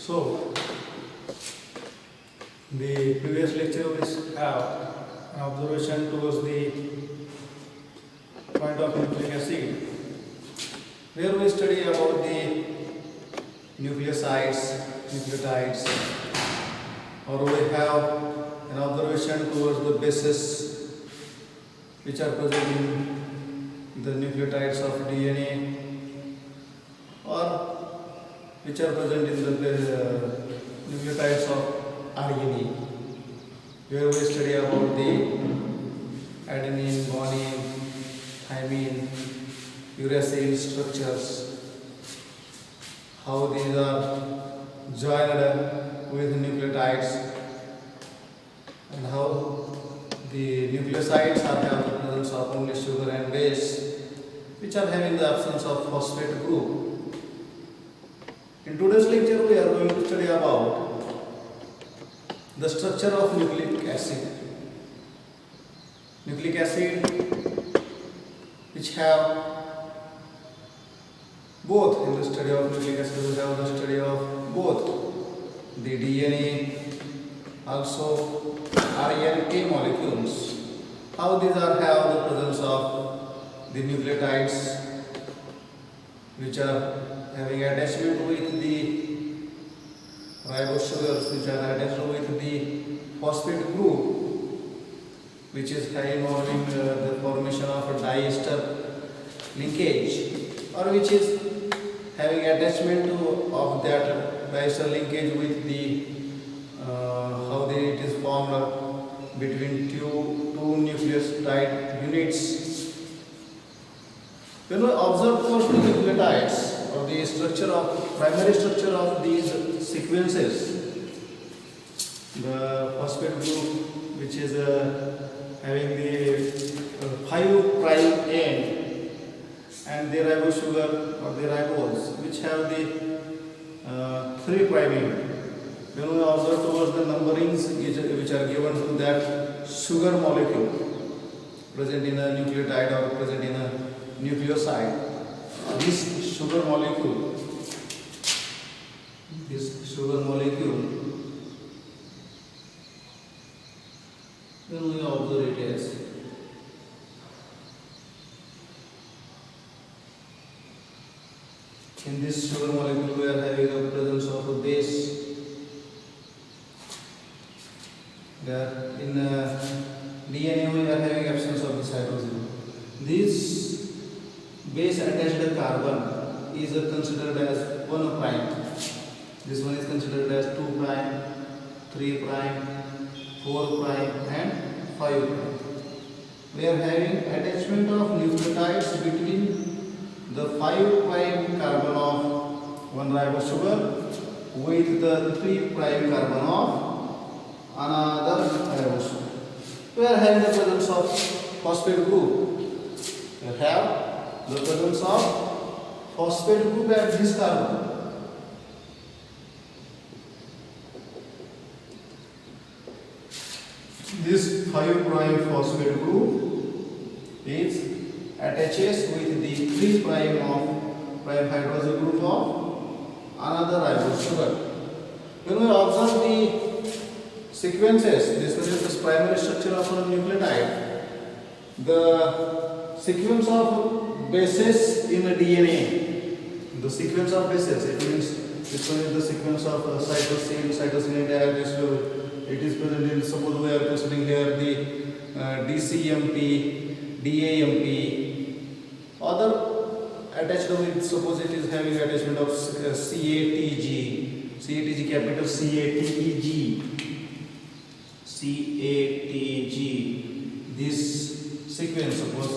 So, the previous lecture we have an observation towards the point of nucleic acid, where we study about the nucleosides, nucleotides, or we have an observation towards the bases which are present in the nucleotides of DNA or which are present in the nucleotides of RNA, where we study about the adenine, guanine, thymine, uracil structures, how these are joined with nucleotides, and how the nucleosides are have the presence of only sugar and base, which are having the absence of phosphate group. In today's lecture, we are going to study about the structure of nucleic acid. Nucleic acid, which have both in the study of nucleic acid, we have the study of both the DNA, also RNA molecules. How these are have the presence of the nucleotides, which are having attachment with the ribose sugars, which are attached with the phosphate group, which is involving the formation of a diester linkage, or which is having attachment of that diester linkage with the how it is formed between two nucleotide units. When we observe first the nucleotides, or the structure of primary structure of these sequences, the phosphate group, which is having the 5' end, and the ribose sugar or the ribose, which have the 3' end. When we observe towards the numberings which are given to that sugar molecule present in a nucleotide or present in a nucleoside, this sugar molecule, when we observe it as in this sugar molecule we are having a presence of a base. There in DNA we are having absence of the cytosine. This base attached carbon is considered as 1 prime. This one is considered as 2 prime, 3 prime, 4 prime, and 5 prime. We are having attachment of nucleotides between the 5 prime carbon of one ribose sugar with the 3 prime carbon of another ribose sugar. We are having the presence of phosphate group. We have the presence of phosphate group at this carbon. This 5' phosphate group is attaches with the 3' of prime hydroxyl group of another ribose sugar. When we observe the sequences, this is the primary structure of a nucleotide. The sequence of bases in a DNA, the sequence of bases, it means this one is the sequence of cytosine diacryl. It is present in, suppose we are considering here the DCMP, DAMP, other attached with, suppose it is having attachment of CATG, capital CATEG, this sequence, suppose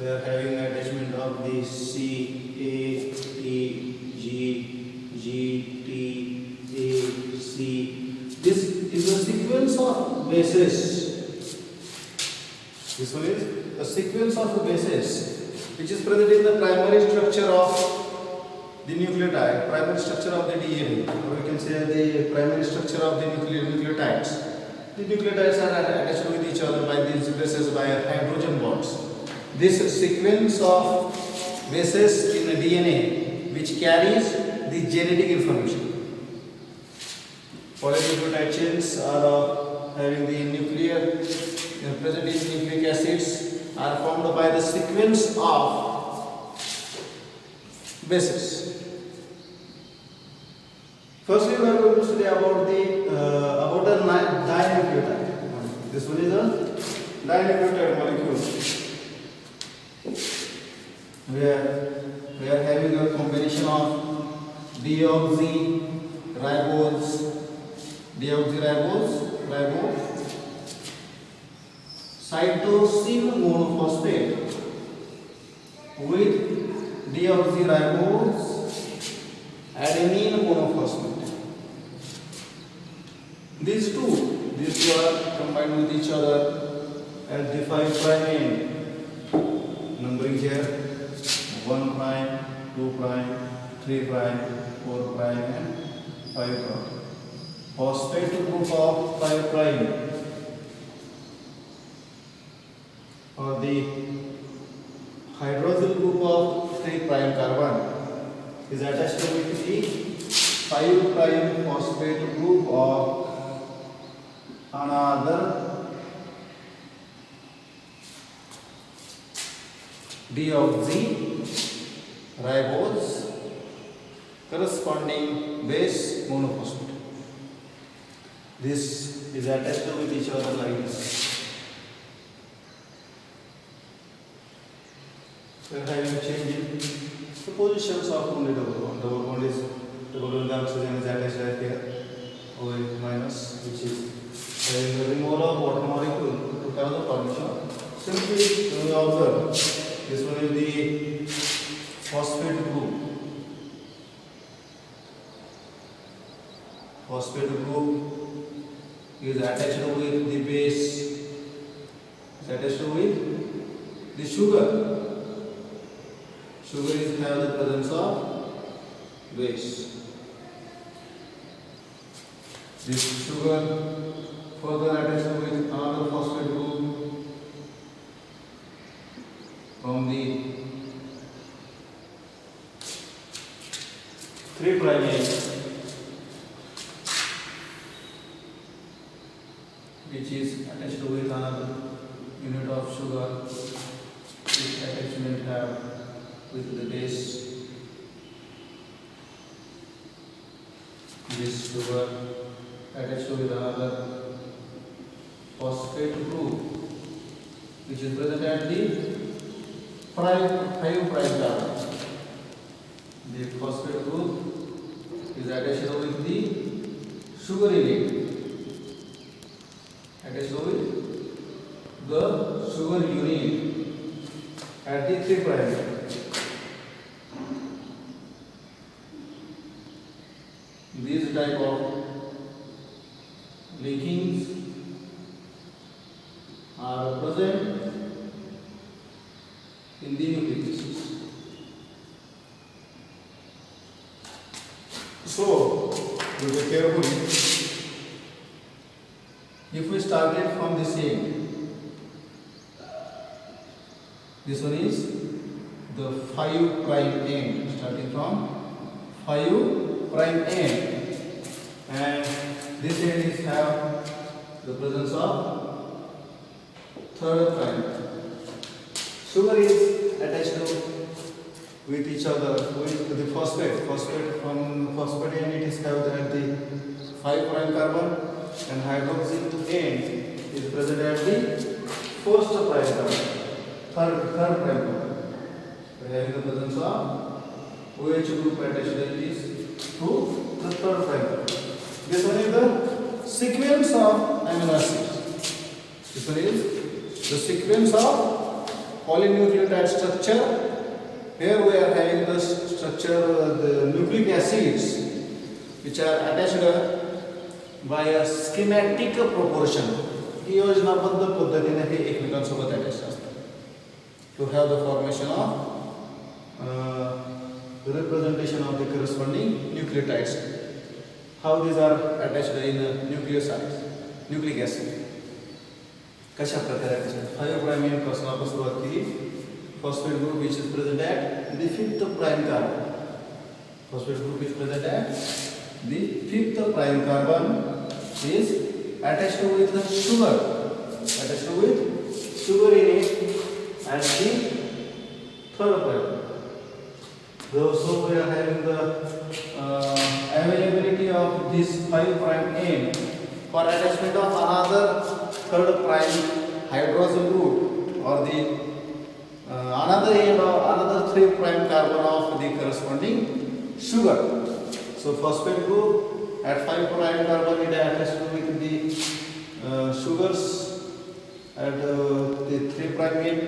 we are having attachment of the CATG, GTAC. This is a sequence of bases. This one is a sequence of bases which is present in the primary structure of the nucleotide, primary structure of the DNA, or we can say the primary structure of the nucleotides. The nucleotides are attached with each other by these bases by hydrogen bonds. This sequence of bases in the DNA which carries the genetic information. Polynucleotide chains are having the nuclear present in nucleic acids are formed by the sequence of bases. Firstly, we are going to study about the dinucleotide. This one is a dinucleotide molecule. We are having a combination of deoxyribose, cytosine monophosphate with deoxyribose adenine monophosphate. These two are combined with each other at the 5' end. Numbering here 1', 2', 3', 4', and 5'. Phosphate group of 5' or the hydroxyl group of 3' carbon is attached with the 5' phosphate group of another deoxyribose corresponding base monophosphate. This is attached with each other like this. We are having a change in the positions of only double bond. Double bond is the oxygen is attached right here, OH minus, which is having the removal of water molecule to have the formation. Simply we observe this one is the phosphate group. Phosphate group is attached with the base, is attached with the sugar. Sugar is have the presence of base. This sugar further attached with another phosphate group from the 3' end, which is attached with another unit of sugar. This attachment have with the base. This sugar attached with another phosphate group, which is present at the 5' carbon. The phosphate group is attached with the sugar unit, attached with the sugar unit at the 3' end. These type of linkings are present in the nucleic acids. So, we will be careful. If we started from this end, this one is the 5' end, starting from 5' end, and this end is have the presence of 3'. Sugar is attached with each other with the phosphate. Phosphate from phosphate end it is have at the 5' carbon, and hydroxyl end is present at the first carbon, third carbon. We are having the presence of OH group attached to the 3rd carbon. This one is the sequence of amino acids. This one is the sequence of polynucleotide structure. Here we are having the structure of the nucleic acids, which are attached by a schematic proportion. योजनाबद्ध पद्धतीने हे एकमेकांसोबत attach असतात. To have the formation of the representation of the corresponding nucleotides. How these are attached in nucleosides, nucleic acid. कशा प्रकारे attached? 5' end पासून आपण सुरुवात केली. Phosphate group which is present at the 5th' carbon. Phosphate group is present at the fifth prime carbon is attached with the sugar, in it at the third prime. So we are having the availability of this 5 prime end for attachment of another third prime hydrogen group or the another end or another 3 prime carbon of the corresponding sugar. So phosphate group at 5 prime carbon it attached with the sugars at the 3 prime end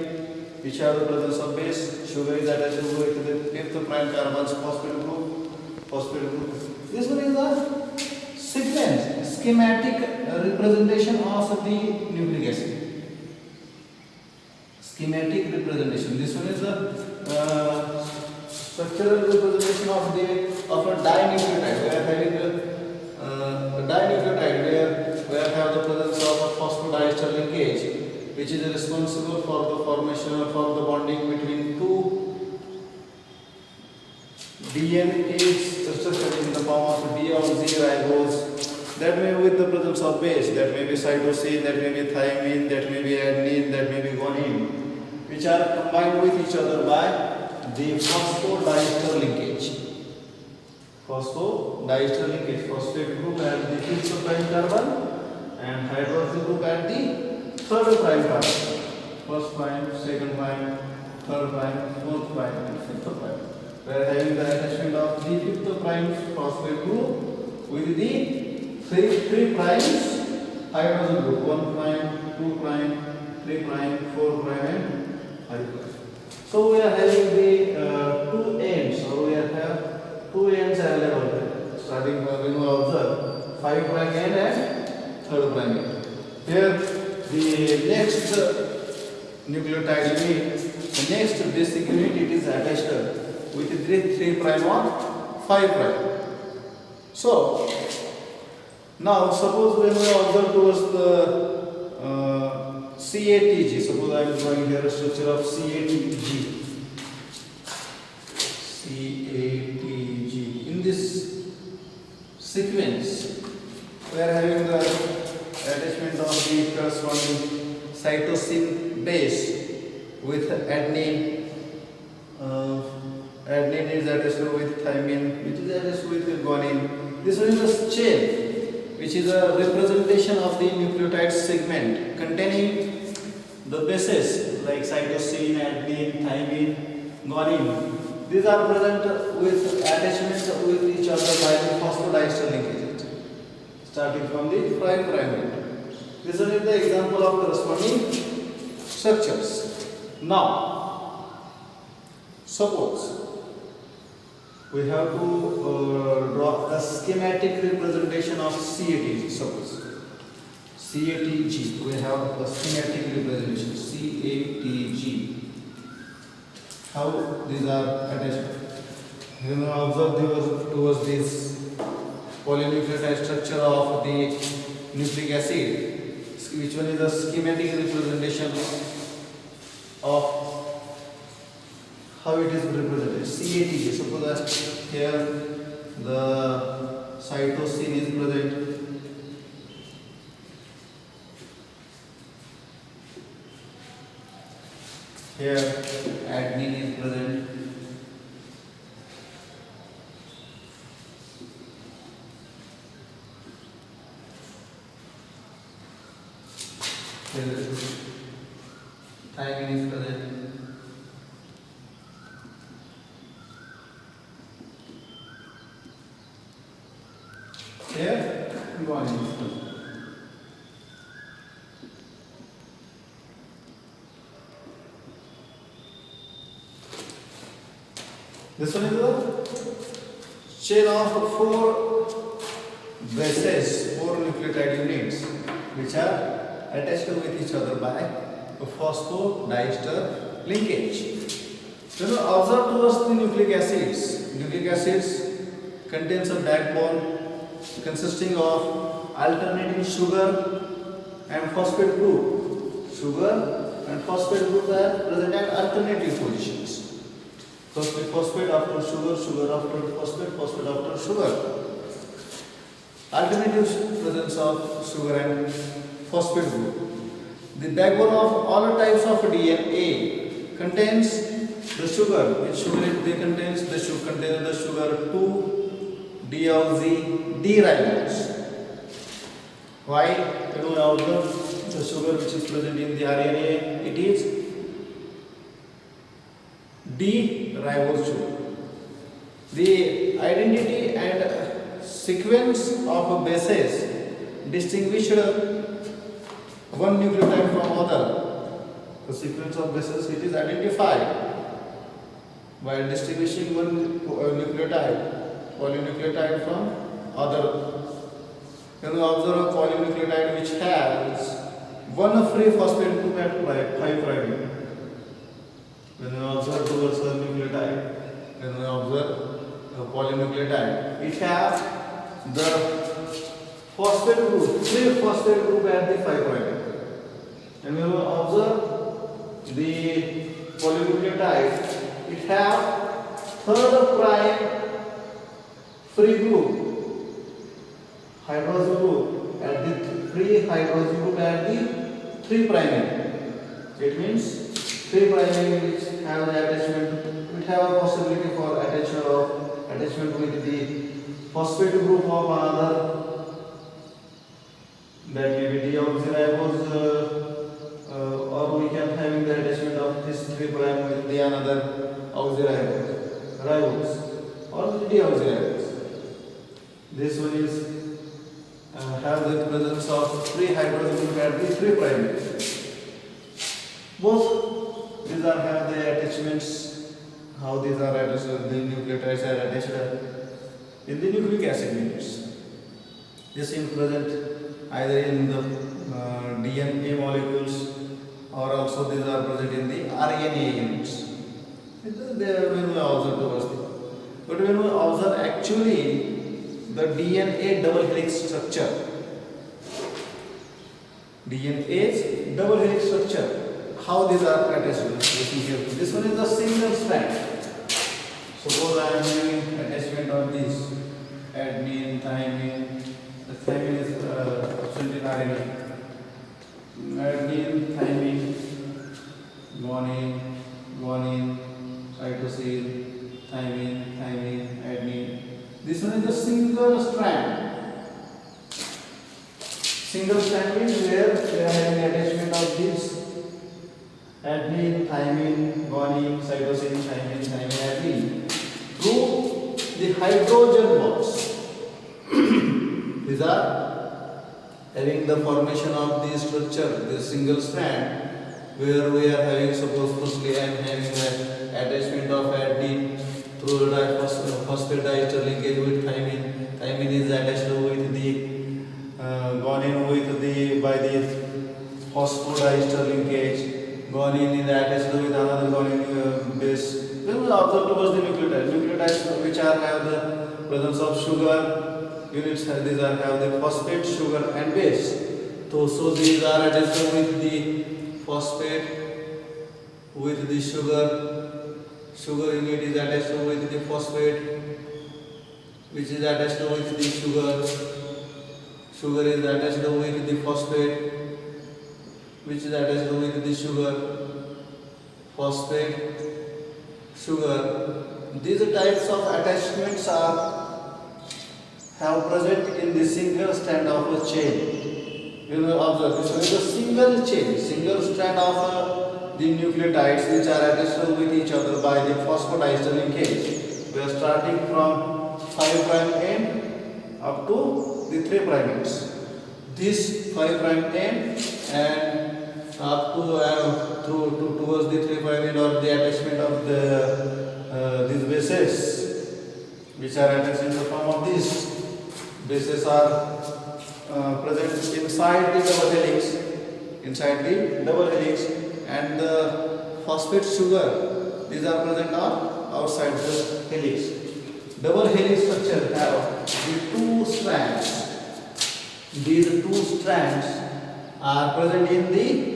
which have the presence of base. Sugar is attached with the 5th prime carbon's phosphate group. This one is the sequence, schematic representation of the nucleic acid. Schematic representation. This one is the structural representation of a dinucleotide. We are having a dinucleotide where we have the presence of a phosphodiester linkage, which is responsible for the formation or for the bonding between two DNAs structured in the form of D or Z ribose. That may be with the presence of base. That may be cytosine, that may be thymine, that may be adenine, that may be guanine, which are combined with each other by the phosphodiester linkage. Phosphate group at the 5th prime carbon and hydroxyl group at the 3rd prime carbon. 1st prime, 2nd prime, 3rd prime, 4th prime, and 5th prime. We are having the attachment of the 5th prime phosphate group with the 3 primes hydrogen group. 1 prime, 2 prime, 3 prime, 4 prime, and 5 prime. So we are having the 2 ends, or we have 2 ends available here. Starting from we know observe 5 prime end and 3rd prime end. Here the next nucleotide unit, the next basic unit, it is attached with the 3 prime or 5 prime. So now suppose when we observe towards the CATG, suppose I am drawing here a structure of CATG. In this sequence, we are having the attachment of the corresponding cytosine base with adenine. Adenine is attached with thymine, which is attached with guanine. This one is a chain, which is a representation of the nucleotide segment containing the bases like cytosine, adenine, thymine, guanine. These are present with attachments with each other by the phosphodiester linkage, starting from the prime end. This one is the example of corresponding structures. Now, suppose we have to draw a schematic representation of CATG. Suppose CATG, we have a schematic representation CATG. How these are attached? You know, observe towards this polynucleotide structure of the nucleic acid. Which one is the schematic representation of how it is represented? CATG. Suppose that here the cytosine is present. Here adenine is present. Here thymine is present. Here guanine is present. This one is the chain of 4 bases, 4 nucleotide units, which are attached with each other by a phosphodiester linkage. So now observe towards the nucleic acids. Nucleic acids contains a backbone consisting of alternating sugar and phosphate group. Sugar and phosphate group are present at alternative positions. First phosphate after sugar, sugar after phosphate, phosphate after sugar. alternative presence of sugar and phosphate group. The backbone of all types of DNA contains the sugar. Which sugar it contains? The sugar contains the sugar 2-deoxy-D-ribose. Why? Can we observe the sugar which is present in the RNA? It is D-ribose sugar. The identity and sequence of bases distinguished one nucleotide from other. The sequence of bases it is identified by distinguishing one nucleotide, polynucleotide from other. When we observe a polynucleotide which has one free phosphate group at 5 prime. When we observe towards a nucleotide, when we observe a polynucleotide, it has the phosphate group, free phosphate group at the 5 prime. And when we observe the polynucleotide, it has third prime free group, hydroxy group at the free hydroxy group at the 3 prime. It means 3 prime which have the attachment, it have a possibility for attachment with the phosphate group of another, that may be deoxyribose, or we can having the attachment of this 3 prime with the another oxyribose or the deoxyribose. This one is have the presence of 3 hydrogen at the 3 prime. Both these are have the attachments. How these are attached? The nucleotides are attached in the nucleic acid units. This is present either in the DNA molecules or also these are present in the RNA units. They are when we observe towards the. But when we observe actually the DNA double helix structure, DNA's double helix structure, how these are attached? This one is the single strand. Suppose I am having attachment of this adenine, thymine. The thymine is absent in RNA. Adenine, thymine, guanine, cytosine, thymine, adenine. This one is a single strand. Single strand means where we are having attachment of this adenine, thymine, guanine, cytosine, thymine, adenine through the hydrogen bonds. These are having the formation of the structure, the single strand, where we are having, suppose firstly I am having an attachment of adenine through phosphate diester linkage with thymine. Thymine is attached with the guanine with the by the phosphodiester linkage. Guanine is attached with another guanine base. Then we observe towards the nucleotides. Nucleotides which are have the presence of sugar units. These are have the phosphate, sugar, and base. So these are attached with the phosphate, with the sugar. Sugar unit is attached with the phosphate, which is attached with the sugar. Sugar is attached with the phosphate, which is attached with the sugar. Phosphate, sugar. These types of attachments are have present in the single strand of a chain. You will observe this one is a single chain, single strand of the nucleotides which are attached with each other by the phosphodiester linkage. We are starting from 5 prime end up to the 3 prime ends. This 5 prime end and up to towards the 3 prime end or the attachment of the these bases which are attached in the form of these bases are present inside the double helix, and the phosphate sugar, these are present on outside the helix. Double helix structure have the 2 strands. These 2 strands are present in the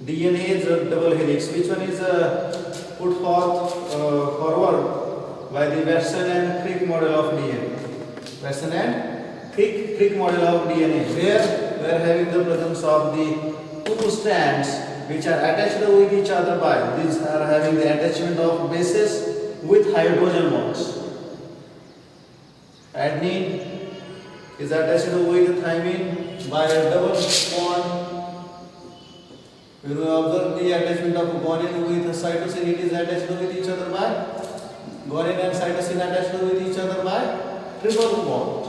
DNA's double helix. Which one is put forward by the Watson and Crick model of DNA? Watson and thick model of DNA where we are having the presence of the two strands which are attached with each other by these are having the attachment of bases with hydrogen bonds. Adenine is attached with thymine by a double bond. When we observe the attachment of guanine with cytosine, it is attached with each other by guanine and cytosine attached with each other by triple bond.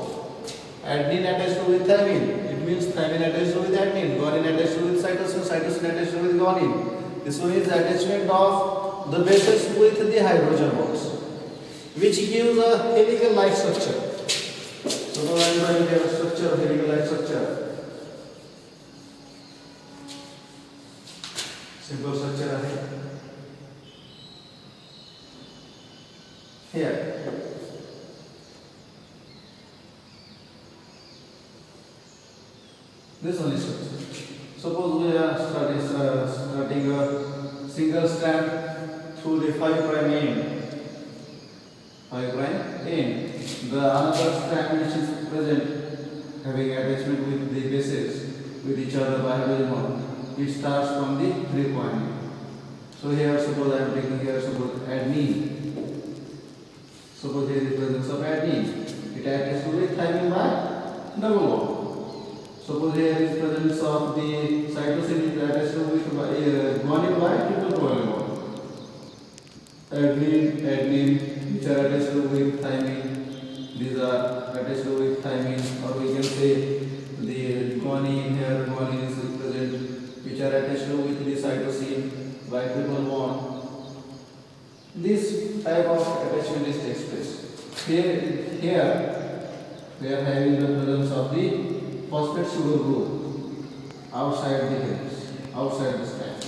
Adenine attached with thymine, it means thymine attached with adenine, guanine attached with cytosine, cytosine attached with guanine. This one is attachment of the bases with the hydrogen bonds, which gives a helical-like structure. So now I am going to have a structure of helical-like structure. Simple structure here. This one is structure. Suppose we are starting a single strand through the 5' end. 5' end. The another strand which is present having attachment with the bases with each other by hydrogen bond. It starts from the 3' end. So here suppose I am taking here suppose adenine. Suppose here is the presence of adenine. It attaches to the thymine by double bond. Suppose here is presence of the cytosine is attached with guanine by triple bond. Adenine which are attached with thymine. These are attached with thymine, or we can say the guanine here, guanine is present, which are attached with the cytosine by triple bond. This type of attachment is takes place. Here we are having the presence of the phosphate sugar group outside the helix, outside the strand.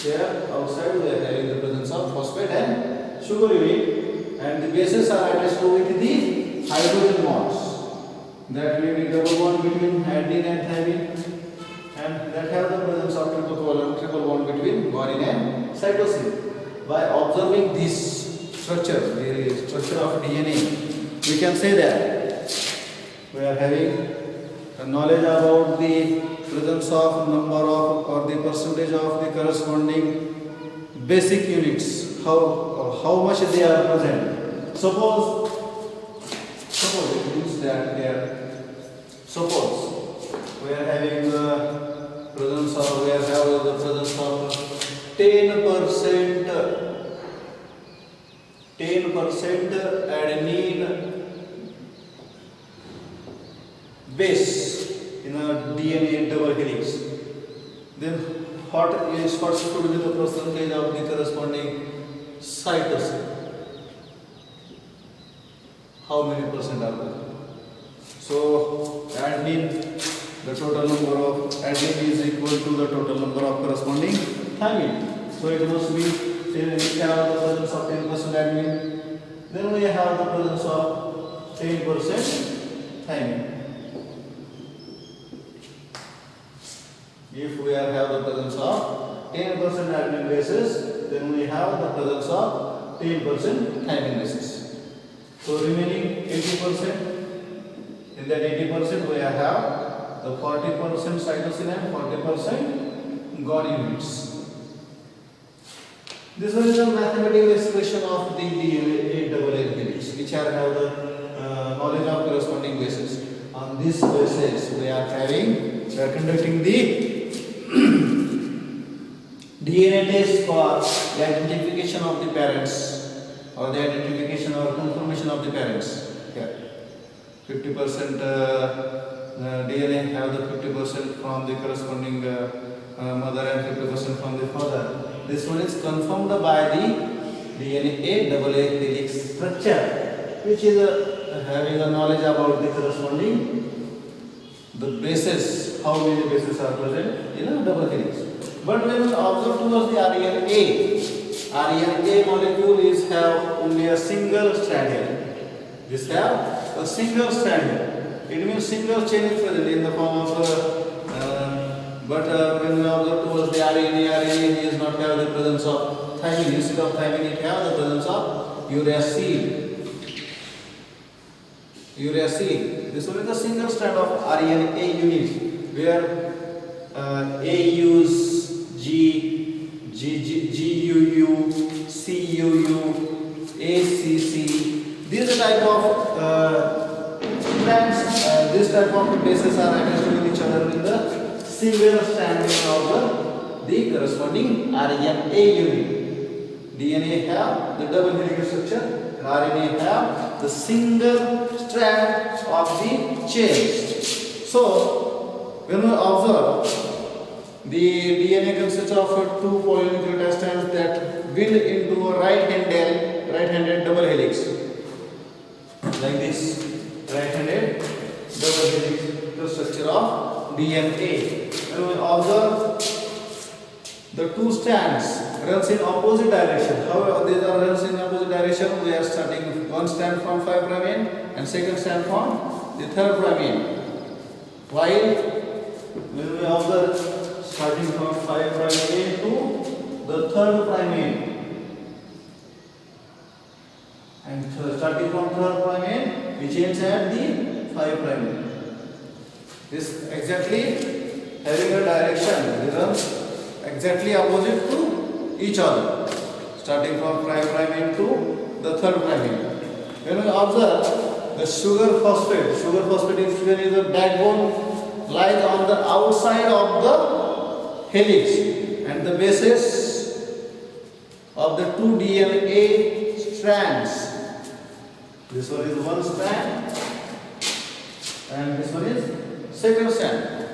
Here outside we are having the presence of phosphate and sugar unit, and the bases are attached with the hydrogen bonds that will be double bond between adenine and thymine, and that have the presence of triple bond between guanine and cytosine. By observing this structure, the structure of DNA, we can say that we are having a knowledge about the presence of number of or the percentage of the corresponding basic units, how much they are present. Suppose it means that here, suppose we are having the presence of, we are having the presence of 10% adenine base in a DNA double helix. Then what should be the percentage of the corresponding cytosine? How many percent are there? So adenine, the total number of adenine is equal to the total number of corresponding thymine. So it must be, we have the presence of 10% adenine, then we have the presence of 10% thymine. If we have the presence of 10% adenine bases, then we have the presence of 10% thymine bases. So remaining 80%, in that 80% we have the 40% cytosine and 40% guanine units. This one is a mathematical expression of the DNA double helix, which have the knowledge of corresponding bases. On this basis, we are conducting the DNA test for the identification of the parents, or the identification or confirmation of the parents. Here, 50% DNA have the 50% from the corresponding mother and 50% from the father. This one is confirmed by the DNA double helix structure, which is having a knowledge about the corresponding the bases, how many bases are present in a double helix. But when we observe towards the RNA molecule is have only a single strand here. This have a single strand here. It means single chain is present in the form of but when we observe towards the RNA is not have the presence of thymine. Instead of thymine, it have the presence of uracil. Uracil. This one is the single strand of RNA unit, where AUs, GUU, CUU, ACC. These type of strands, this type of bases are attached with each other in the single stranding of the corresponding RNA unit. DNA have the double helical structure, and RNA have the single strand of the chains. So, when we observe, the DNA consists of two polynucleotide strands that build into a right-handed double helix, like this, right-handed double helix, the structure of DNA. When we observe, the two strands runs in opposite direction. However, these are runs in opposite direction. We are starting one strand from 5' end and second strand from the 3' end. While when we observe starting from 5' end to the 3' end, and starting from 3' end, we change at the 5' end. This exactly having a direction. They run exactly opposite to each other, starting from 5' end to the 3' end. When we observe the sugar phosphate is the backbone lies on the outside of the helix, and the bases of the two DNA strands. This one is one strand, and this one is second strand.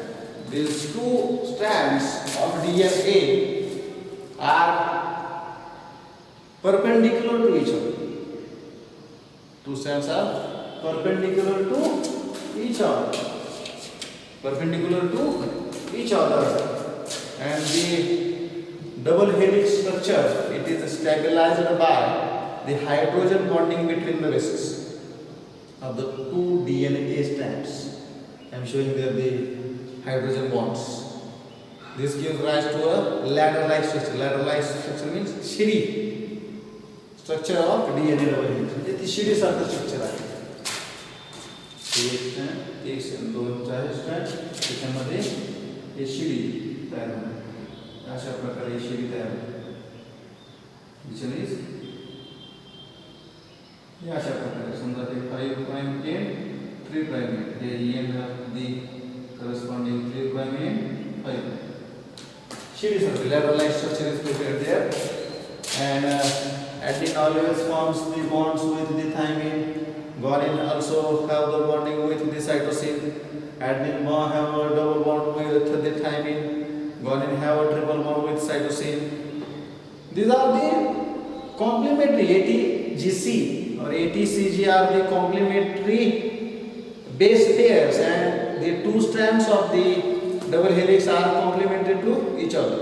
These two strands of DNA are perpendicular to each other. Two strands are perpendicular to each other. And the double helix structure, it is stabilized by the hydrogen bonding between the bases of the two DNA strands. I am showing there the hydrogen bonds. This gives rise to a ladder-like structure. Ladder-like structure means Shinde structure of DNA double helix. The Shinde structure आहे. एक strand दोन चार strand त्याच्यामध्ये हे शिडी तयार होते. अशा प्रकारे ही शिडी तयार होते. अशा प्रकारे समजा ते 5' end 3' end hey end of the corresponding 3' end 5'. Shinde structure, ladder-like structure is prepared there, and adenine always forms the bonds with the thymine. Guanine also have the bonding with the cytosine. Adenine have a double bond with the thymine. Guanine have a triple bond with cytosine. These are the complementary ATGC or ATCG are the complementary base pairs, and the two strands of the double helix are complementary to each other.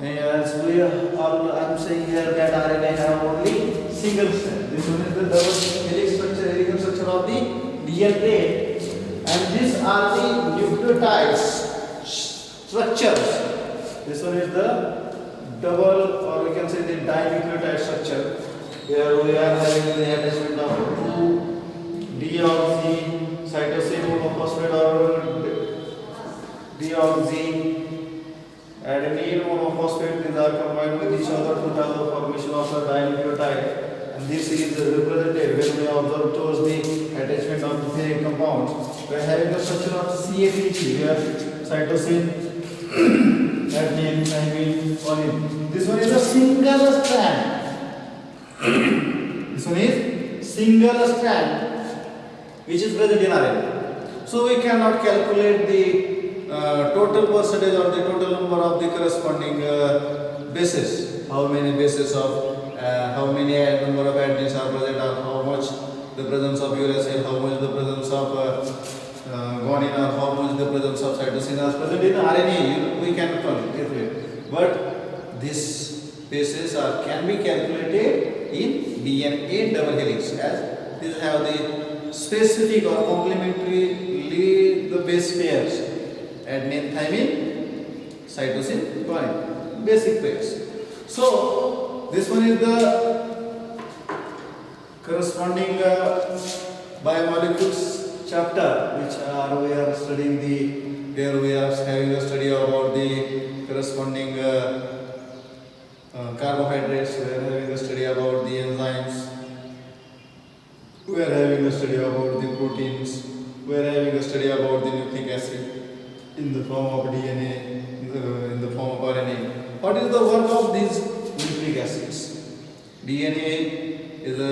As we all I'm saying here that RNA have only single strand. This one is the double helix structure, helical structure of the DNA, and these are the nucleotides structures. This one is the double, or we can say the dinucleotide structure. Here we are having the attachment of two deoxy cytosine monophosphate or deoxy adenine monophosphate. These are combined with each other to have the formation of a dinucleotide, and this is represented when we observe towards the attachment of the pairing compounds. We are having the structure of CATH, where cytosine, adenine, thymine, guanine. This one is a single strand. This one is single strand which is present in RNA. So we cannot calculate the total percentage or the total number of the corresponding bases. How many bases of how many number of adenines are present, or how much the presence of uracil, how much the presence of guanine, or how much the presence of cytosine is present in RNA. We cannot calculate, but these bases can be calculated in DNA double helix, as these have the specific or complementarily the base pairs: adenine, thymine, cytosine, guanine, basic pairs. So this one is the corresponding biomolecules chapter which we are studying where we are having a study about the corresponding carbohydrates, we are having a study about the enzymes, we are having a study about the proteins, we are having a study about the nucleic acid in the form of DNA, in the form of RNA. What is the work of these nucleic acids? DNA is a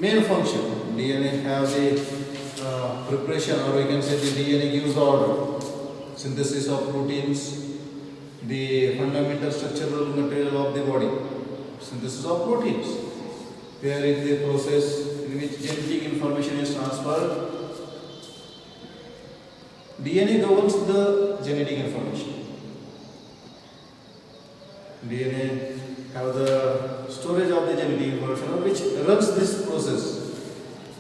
main function. DNA has a preparation, or we can say the DNA gives order, synthesis of proteins, the fundamental structural material of the body, synthesis of proteins, where is the process in which genetic information is transferred. DNA governs the genetic information. DNA have the storage of the genetic information which runs this process,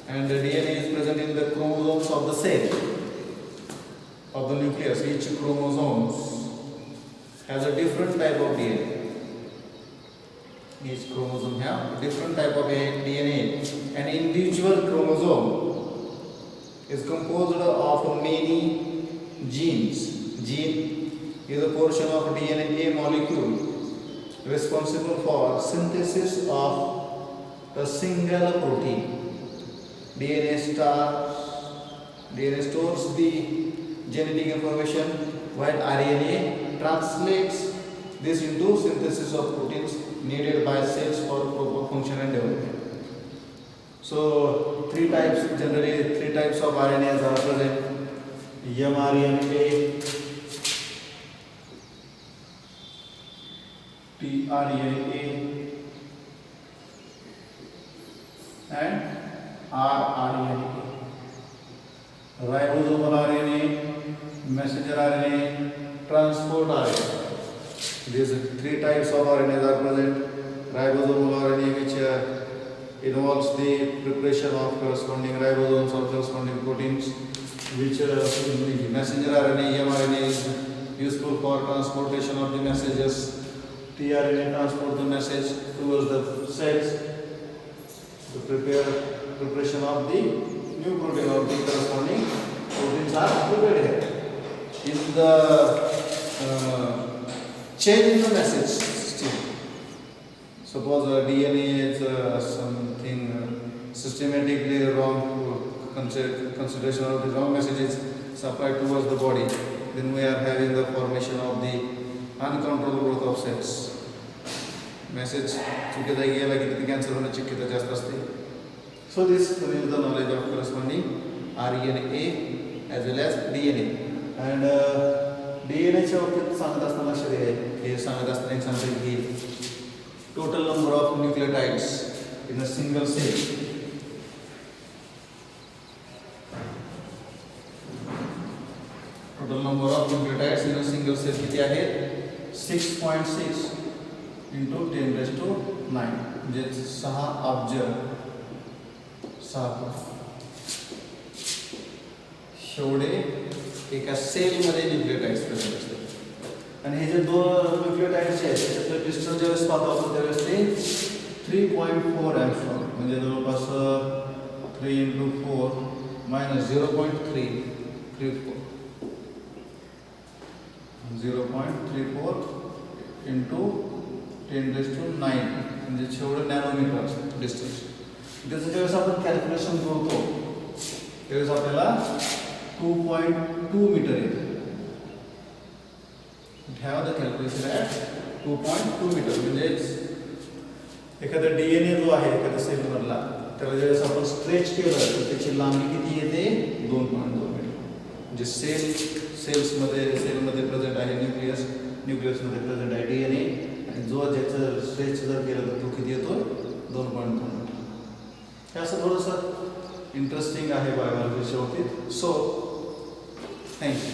and the DNA is present in the chromosomes of the cell of the nucleus. Each chromosome has a different type of DNA. Each chromosome have different type of DNA. An individual chromosome is composed of many genes. Gene is a portion of DNA molecule responsible for synthesis of a single protein. DNA stores the genetic information, while RNA translates this into synthesis of proteins needed by cells for proper function and development. So generally three types of RNAs are present: mRNA, tRNA, and rRNA. Ribosomal RNA, messenger RNA, transport RNA. These three types of RNAs are present. Ribosomal RNA, which involves the preparation of corresponding ribosomes or corresponding proteins, which messenger RNA, mRNA, is useful for transportation of the messages. tRNA transport the message towards the cells. The preparation of the new protein or the corresponding proteins are prepared here. In the change in the message still. Suppose DNA is something systematically wrong, consideration of the wrong messages supplied towards the body, then we are having the formation of the uncontrolled growth of cells. Message चुकीचा गेला की तिथे cancer होण्याची शक्यता जास्त असते. So this is the knowledge of corresponding RNA as well as DNA. And DNA च्या बाबतीत सांगत असताना हे सांगत असताना सांगते की total number of nucleotides in a single cell. Total number of nucleotides in a single cell किती आहे? 6.6 into 10 raised to 9, म्हणजे 6 अब्ज 6 एवढे एका सेल मध्ये न्यूक्लियोटाइड्स प्रेझेंट असतात. आणि हे जे दोन न्यूक्लियोटाइड्स आहेत त्याच्यातलं डिस्टन्स ज्यावेळेस पाहतो आपण त्यावेळेस ते 3.4 एंगस्ट्रॉम, म्हणजे जवळपास 3 into 4 minus 0.334 0.34 into 10 raised to 9, म्हणजे जेवढं नॅनोमीटर डिस्टन्स. त्याचं ज्यावेळेस आपण कॅल्क्युलेशन करतो त्यावेळेस आपल्याला 2.2 मीटर येते. Have the calculation at 2.2 metre. म्हणजे एखादा DNA जो आहे एखाद्या सेल मधला त्याला ज्यावेळेस आपण स्ट्रेच केलं तर त्याची लांबी किती येते? 2.2 मीटर. म्हणजे सेल मध्ये प्रेझेंट आहे न्यूक्लियस मध्ये प्रेझेंट आहे DNA, आणि जो ज्याचं स्ट्रेच जर केलं तर तो किती येतो? 2.2 मीटर. हे असं थोडंसं इंटरेस्टिंग आहे बायोलॉजीच्या बाबतीत. So thank you.